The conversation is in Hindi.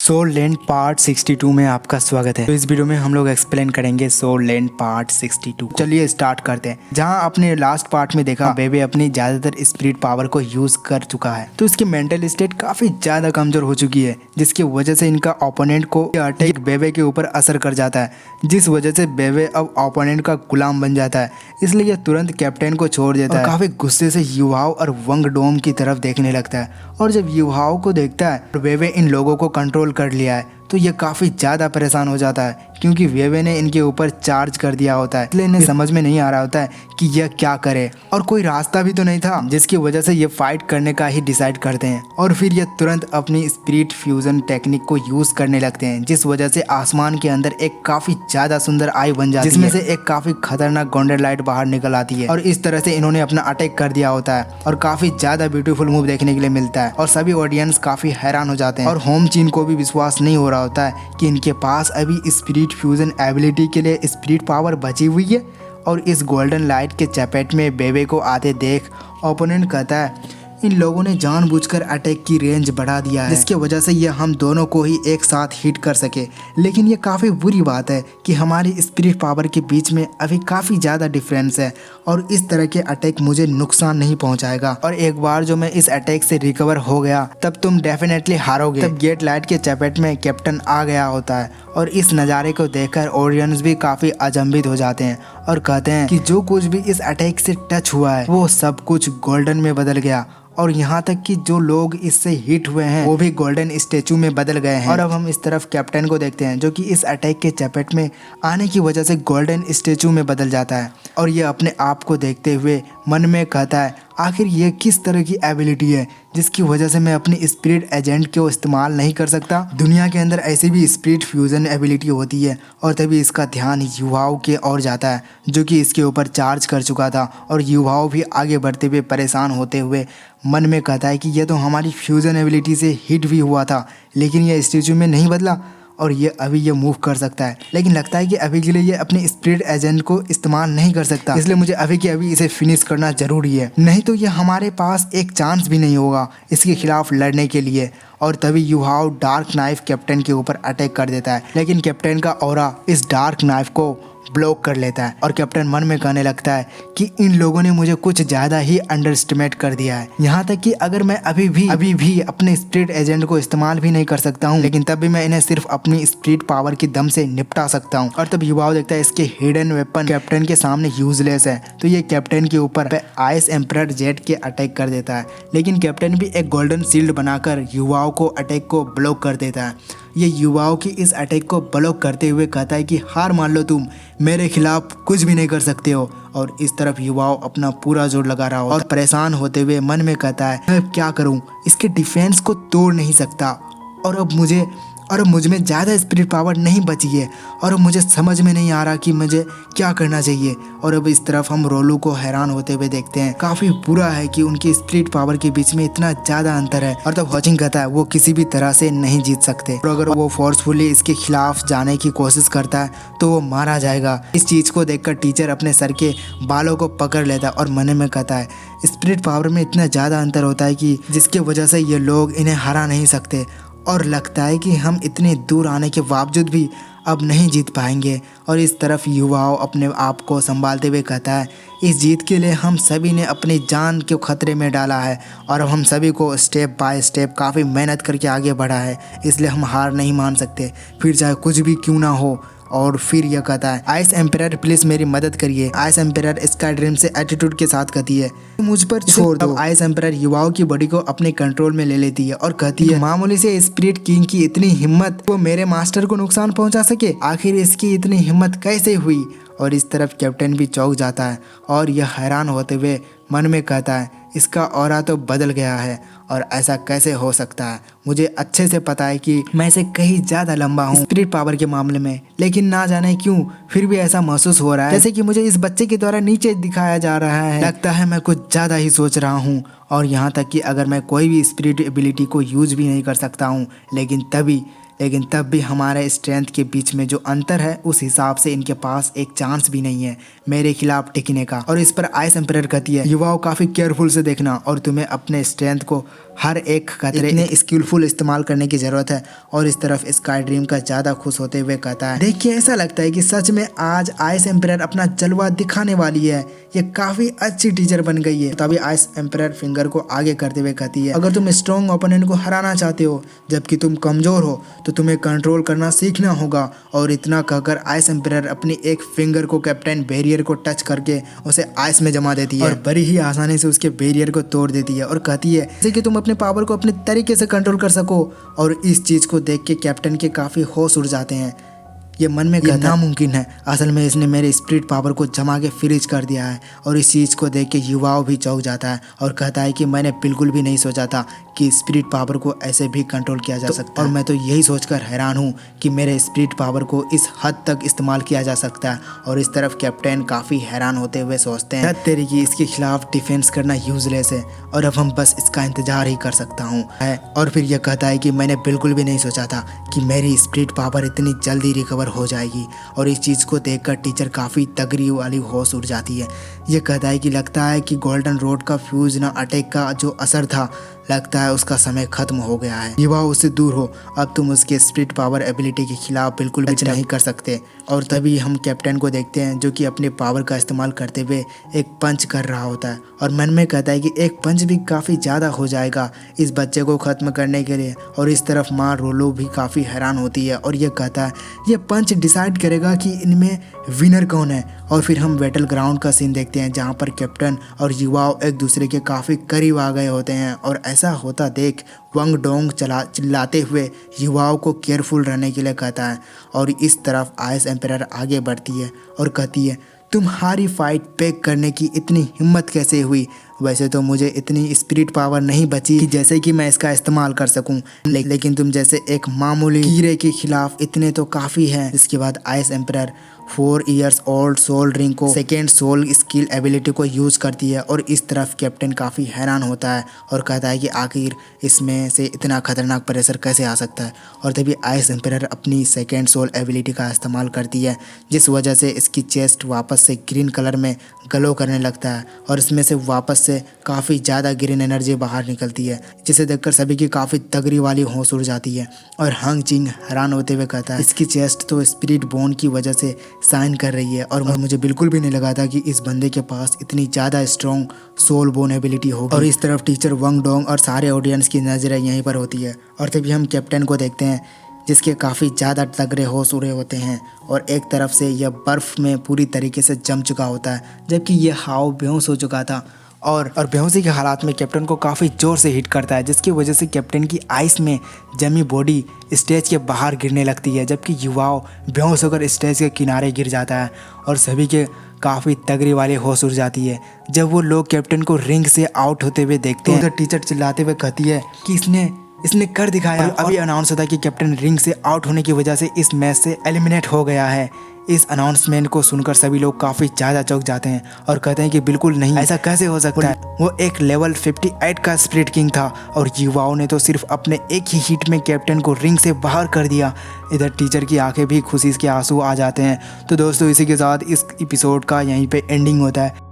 सोल लैंड पार्ट 62 में आपका स्वागत है। तो इस वीडियो में हम लोग एक्सप्लेन करेंगे सोल लैंड पार्ट 62। चलिए स्टार्ट करते हैं। जहां आपने लास्ट पार्ट में देखा बेबे अपनी ज्यादातर स्पिरिट पावर को यूज कर चुका है, तो उसकी मेंटल स्टेट काफी ज्यादा कमजोर हो चुकी है, जिसकी वजह से इनका ओपोनेंट को अटैक बेबे के ऊपर असर कर जाता है, जिस वजह से बेबे अब ओपोनेंट का गुलाम बन जाता है। इसलिए यह तुरंत कैप्टन को छोड़ देता है। काफी गुस्से से युवाओं और वंग डोम की तरफ देखने लगता है, और जब युवाओं को देखता है तो बेबे इन लोगों को कंट्रोल कर लिया है, तो ये काफी ज्यादा परेशान हो जाता है, क्योंकि वेवे ने इनके ऊपर चार्ज कर दिया होता है। इसलिए इन्हें समझ में नहीं आ रहा होता है कि यह क्या करे, और कोई रास्ता भी तो नहीं था, जिसकी वजह से ये फाइट करने का ही डिसाइड करते हैं। और फिर ये तुरंत अपनी स्पिरिट फ्यूजन टेक्निक को यूज करने लगते हैं, जिस वजह से आसमान के अंदर एक काफी ज्यादा सुंदर आई बन जाती है, जिसमें से एक काफी खतरनाक गोल्डन लाइट बाहर निकल आती है। और इस तरह से इन्होंने अपना अटैक कर दिया होता है, और काफी ज्यादा ब्यूटीफुल मूव देखने के लिए मिलता है, और सभी ऑडियंस काफी हैरान हो जाते हैं। और होम चीन को भी विश्वास नहीं हो रहा होता है कि इनके पास अभी स्पिरिट फ्यूजन एबिलिटी के लिए स्पिरिट पावर बची हुई है। और इस गोल्डन लाइट के चपेट में बेबे को आते देख ओपोनेंट कहता है, इन लोगों ने जानबूझकर अटैक की रेंज बढ़ा दिया है, जिसके वजह से ये हम दोनों को ही एक साथ हिट कर सके। लेकिन ये काफ़ी बुरी बात है कि हमारी स्पिरिट पावर के बीच में अभी काफ़ी ज़्यादा डिफरेंस है, और इस तरह के अटैक मुझे नुकसान नहीं पहुंचाएगा। और एक बार जो मैं इस अटैक से रिकवर हो गया, तब तुम डेफिनेटली हारोगे। तब गेट लाइट के चपेट में कैप्टन आ गया होता है, और इस नज़ारे को देखकर ऑडियंस भी काफ़ी अचंभित हो जाते हैं, और कहते हैं कि जो कुछ भी इस अटैक से टच हुआ है वो सब कुछ गोल्डन में बदल गया, और यहाँ तक कि जो लोग इससे हिट हुए हैं वो भी गोल्डन स्टेचू में बदल गए हैं। और अब हम इस तरफ कैप्टन को देखते हैं, जो कि इस अटैक के चपेट में आने की वजह से गोल्डन स्टेचू में बदल जाता है, और ये अपने आप को देखते हुए मन में कहता है, आखिर ये किस तरह की एबिलिटी है जिसकी वजह से मैं अपनी स्पिरिट एजेंट को इस्तेमाल नहीं कर सकता। दुनिया के अंदर ऐसी भी स्पिरिट फ्यूजन एबिलिटी होती है, और तभी इसका ध्यान युवाओं के ओर जाता है, जो कि इसके ऊपर चार्ज कर चुका था। और युवाओं भी आगे बढ़ते हुए परेशान होते हुए मन में कहता है कि यह तो हमारी फ्यूजन एबिलिटी से हिट भी हुआ था, लेकिन यह स्टेचू में नहीं बदला, और ये अभी ये मूव कर सकता है। लेकिन लगता है कि अभी के लिए ये अपने स्पिरिट एजेंट को इस्तेमाल नहीं कर सकता, इसलिए मुझे अभी के अभी इसे फिनिश करना जरूरी है, नहीं तो ये हमारे पास एक चांस भी नहीं होगा इसके खिलाफ लड़ने के लिए। और तभी युहाओ डार्क नाइफ कैप्टन के ऊपर अटैक कर देता है, लेकिन कैप्टन का ऑरा इस डार्क नाइफ को ब्लॉक कर लेता है, और कैप्टन मन में कहने लगता है कि इन लोगों ने मुझे कुछ ज्यादा ही अंडर एस्टिमेट कर दिया है। यहाँ तक कि अगर मैं अभी भी अपने स्पिरिट एजेंट को इस्तेमाल भी नहीं कर सकता हूँ, लेकिन तब भी मैं इन्हें सिर्फ अपनी स्पिरिट पावर की दम से निपटा सकता हूँ। और तब युवाओं देखता है इसके हिडन वेपन कैप्टन के सामने यूजलेस है, तो ये कैप्टन के ऊपर आइस एम्परर जेट के अटैक कर देता है। लेकिन कैप्टन भी एक गोल्डन शील्ड बनाकर युवाओं को अटैक को ब्लॉक कर देता है। ये युवाओं की इस अटैक को ब्लॉक करते हुए कहता है कि हार मान लो, तुम मेरे खिलाफ कुछ भी नहीं कर सकते हो। और इस तरफ युवाओं अपना पूरा जोर लगा रहा हो, और परेशान होते हुए मन में कहता है, मैं क्या करूं, इसके डिफेंस को तोड़ नहीं सकता, और अब मुझ में ज़्यादा स्पिरिट पावर नहीं बची है, और अब मुझे समझ में नहीं आ रहा कि मुझे क्या करना चाहिए। और अब इस तरफ हम रोलू को हैरान होते हुए देखते हैं। काफ़ी बुरा है कि उनकी स्पिरिट पावर के बीच में इतना ज़्यादा अंतर है, और तब हॉचिंग कहता है वो किसी भी तरह से नहीं जीत सकते, और अगर वो फोर्सफुली इसके खिलाफ जाने की कोशिश करता है तो वो मारा जाएगा। इस चीज़ को देखकर टीचर अपने सर के बालों को पकड़ लेता है, और मन में कहता है स्पिरिट पावर में इतना ज़्यादा अंतर होता है कि जिसकी वजह से ये लोग इन्हें हरा नहीं सकते, और लगता है कि हम इतने दूर आने के बावजूद भी अब नहीं जीत पाएंगे। और इस तरफ युवाओं अपने आप को संभालते हुए कहता है, इस जीत के लिए हम सभी ने अपनी जान को खतरे में डाला है, और अब हम सभी को स्टेप बाय स्टेप काफ़ी मेहनत करके आगे बढ़ा है, इसलिए हम हार नहीं मान सकते, फिर चाहे कुछ भी क्यों ना हो। और फिर यह कहता है, आइस एम्परर प्लीज मेरी मदद करिए। आइस एम्परर स्काई ड्रीम से एटीट्यूड के साथ कहती है, मुझ पर छोड़ दो। आइस एम्परर युवाओं की बॉडी को अपने कंट्रोल में ले लेती है, और कहती है, मामूली से स्पिरिट किंग की इतनी हिम्मत, वो मेरे मास्टर को नुकसान पहुंचा सके, आखिर इसकी इतनी हिम्मत कैसे हुई। और इस तरफ कैप्टन भी चौंक जाता है, और यह हैरान होते हुए मन में कहता है, इसका ऑरा तो बदल गया है, और ऐसा कैसे हो सकता है। मुझे अच्छे से पता है कि मैं इसे कहीं ज़्यादा लंबा हूँ स्पिरिट पावर के मामले में, लेकिन ना जाने क्यों फिर भी ऐसा महसूस हो रहा है जैसे कि मुझे इस बच्चे के द्वारा नीचे दिखाया जा रहा है। लगता है मैं कुछ ज़्यादा ही सोच रहा हूँ, और यहाँ तक कि अगर मैं कोई भी स्पिरिट एबिलिटी को यूज भी नहीं कर सकता हूँ, लेकिन तभी लेकिन तब भी हमारे स्ट्रेंथ के बीच में जो अंतर है उस हिसाब से इनके पास एक चांस भी नहीं है मेरे खिलाफ टिकने का। और इस पर आइस एम्परर कहती है, युवाओं काफी केयरफुल से देखना और तुम्हें अपने स्ट्रेंथ को हर एक खतरे इतने स्किलफुल इस्तेमाल करने की जरूरत है। और इस तरफ स्काई ड्रीम का ज्यादा खुश होते हुए कहता है, देखिए ऐसा लगता है कि सच में आज आइस एम्परर अपना जलवा दिखाने वाली है, ये काफी अच्छी टीचर बन गई है। तभी आइस एम्परर फिंगर को आगे करते हुए कहती है, अगर तुम स्ट्रॉन्ग ओपोनेंट को हराना चाहते हो जबकि तुम कमजोर हो तो तुम्हें कंट्रोल करना सीखना होगा। और इतना कहकर आइस एम्परर अपनी एक फिंगर को कैप्टन बैरियर को टच करके उसे आइस में जमा देती है और बड़ी ही आसानी से उसके बैरियर को तोड़ देती है और कहती है जैसे कि तुम अपने पावर को अपने तरीके से कंट्रोल कर सको। और इस चीज को देख के कैप्टन के काफी होश उड़ जाते हैं। ये मन में कहता नामुमकिन है, असल में इसने मेरे स्पिरिट पावर को जमा के फ्रीज कर दिया है। और इस चीज़ को देख के युवाओं भी चौंक जाता है और कहता है कि मैंने बिल्कुल भी नहीं सोचा था कि स्पिरिट पावर को ऐसे भी कंट्रोल किया जा सकता है। और मैं तो यही सोचकर हैरान हूँ कि मेरे स्पिरिट पावर को इस हद तक इस्तेमाल किया जा सकता है। और इस तरफ कैप्टन काफ़ी हैरान होते हुए सोचते हैं, तेरी की इसके खिलाफ डिफेंस करना यूजलेस है और अब हम बस इसका इंतजार ही कर सकता हूँ। और फिर यह कहता है कि मैंने बिल्कुल भी नहीं सोचा था कि मेरी स्पिरिट पावर इतनी जल्दी रिकवर हो जाएगी। और इस चीज़ को देखकर टीचर काफ़ी तगड़ी वाली होश उड़ जाती है। ये कहता है कि लगता है कि गोल्डन रोड का फ्यूज ना अटैक का जो असर था, लगता है उसका समय खत्म हो गया है। युवा उससे दूर हो, अब तुम उसके स्पिरिट पावर एबिलिटी के खिलाफ बिल्कुल भी नहीं कर सकते। और तभी हम कैप्टन को देखते हैं जो कि अपने पावर का इस्तेमाल करते हुए एक पंच कर रहा होता है और मन में कहता है कि एक पंच भी काफ़ी ज़्यादा हो जाएगा इस बच्चे को ख़त्म करने के लिए। और इस तरफ माँ रोलो भी काफ़ी हैरान होती है और ये कहता है ये पंच डिसाइड करेगा कि इनमें विनर कौन है। और फिर हम बैटल ग्राउंड का सीन देखते हैं जहाँ पर कैप्टन और युवाओं एक दूसरे के काफ़ी करीब आ गए होते हैं। और ऐसा होता देख वंग डोंग चिल्लाते हुए युवाओं को केयरफुल रहने के लिए कहता है। और इस तरफ आइस एम्परर आगे बढ़ती है और कहती है, तुम्हारी फाइट पैक करने की इतनी हिम्मत कैसे हुई? वैसे तो मुझे इतनी स्पिरिट पावर नहीं बची कि जैसे कि मैं इसका इस्तेमाल कर सकूं, लेकिन तुम जैसे एक मामूली कीड़े के खिलाफ इतने तो काफ़ी है। इसके बाद ice emperor 4 years old soul ring को सेकेंड सोल स्किल एबिलिटी को यूज़ करती है। और इस तरफ कैप्टन काफ़ी हैरान होता है और कहता है कि आखिर इसमें से इतना खतरनाक प्रेशर कैसे आ सकता है। और तभी आइस एम्परर अपनी सेकेंड सोल एबिलिटी का इस्तेमाल करती है जिस वजह से इसकी चेस्ट वापस से ग्रीन कलर में ग्लो करने लगता है और इसमें से वापस से काफ़ी ज़्यादा ग्रीन एनर्जी बाहर निकलती है, जिसे देखकर सभी की काफ़ी तगड़ी वाली होश उड़ जाती है। और हंग चिंग हैरान होते हुए कहता है, इसकी चेस्ट तो स्पिरिट बोन की वजह से साइन कर रही है और मुझे बिल्कुल भी नहीं लगा था कि इस बंदे के पास इतनी ज़्यादा स्ट्रॉन्ग सोल बोन एबिलिटी होगी। और इस तरफ टीचर वंग डोंग और सारे ऑडियंस की नज़रें यहीं पर होती है। और तभी हम कैप्टन को देखते हैं जिसके काफ़ी ज़्यादा तगड़े होश उड़े होते हैं और एक तरफ से यह बर्फ़ में पूरी तरीके से जम चुका होता है जबकि यह हाव बेहोश हो चुका था। और बेहोशी के हालात में कैप्टन को काफ़ी ज़ोर से हिट करता है जिसकी वजह से कैप्टन की आइस में जमी बॉडी स्टेज के बाहर गिरने लगती है जबकि युवाओं बेहोश होकर स्टेज के किनारे गिर जाता है और सभी के काफ़ी तगड़ी वाली होश उड़ जाती है। जब वो लोग कैप्टन को रिंग से आउट होते हुए देखते हैं तो टीचर चिल्लाते हुए कहती है कि इसने कर दिखाया। अभी अनाउंस होता है कि कैप्टन रिंग से आउट होने की वजह से इस मैच से एलिमिनेट हो गया है। इस अनाउंसमेंट को सुनकर सभी लोग काफ़ी ज़्यादा चौंक जाते हैं और कहते हैं कि बिल्कुल नहीं, ऐसा कैसे हो सकता है। वो एक लेवल 58 का स्पिरिट किंग था और युवाओं ने तो सिर्फ अपने एक ही हिट में कैप्टन को रिंग से बाहर कर दिया। इधर टीचर की आंखें भी खुशी के आंसू आ जाते हैं। तो दोस्तों इसी के साथ इस एपिसोड का यहीं पे एंडिंग होता है।